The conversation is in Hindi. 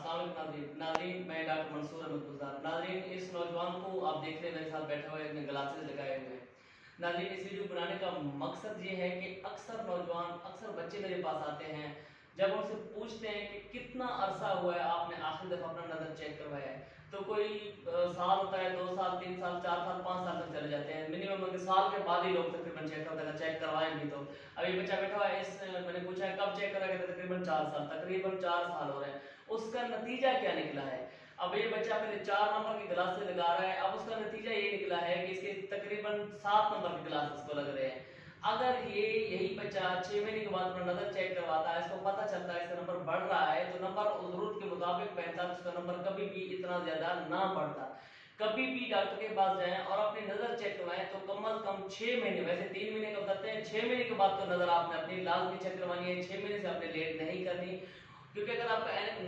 अस्सलाम वालेकुम नाज़रीन, मैं डॉक्टर मंसूर अहमद गुलजार। नाज़रीन, इस नौजवान को आप देख रहे हैं मेरे साथ बैठा हुआ है, अपने ग्लासेस लगाए हुए हैं। नाज़रीन, इस वीडियो बनाने का मकसद ये है कि अक्सर बच्चे मेरे पास आते हैं, जब उनसे पूछते हैं कि कितना अरसा हुआ है आपने आखिरी दफ़ा अपना नज़र चेक करवाया है, तो कोई साल होता है, 2 साल, 3 साल, 4 साल, 5 साल तक चले जाते हैं। मिनिमम साल के बाद ही लोग तकरीबन चेक करते हैं, चेक करवाएं भी तो। अभी बच्चा बैठा हुआ है, मैंने पूछा है कब चेक कराया, कहता तकरीबन 4 साल हो रहे हैं। उसका नतीजा क्या निकला है? अब ये बच्चा पहले 4 नंबर की ग्लास से लगा रहा है, अब उसका नतीजा ये निकला है कि इसके तकरीबन 7 नंबर के ग्लासेस को लग रहे हैं। अगर यही बच्चा 6 महीने के बाद अपना नजर चेक करवाता है, इसको पता चलता है इसका नंबर बढ़ रहा है, तो नंबर जरूरत के मुताबिक पहनता है, उसका नंबर कभी भी इतना ज्यादा ना बढ़ता। कभी भी डॉक्टर के पास जाएं और अपनी नजर चेक करवाएं तो कम से कम 6 महीने, वैसे 3 महीने का बताते हैं, 6 महीने के बाद तो नजर आपने अपनी लाजमी चेक करवानी है। 6 महीने से आपने लेट नहीं करनी, क्योंकि अगर आपका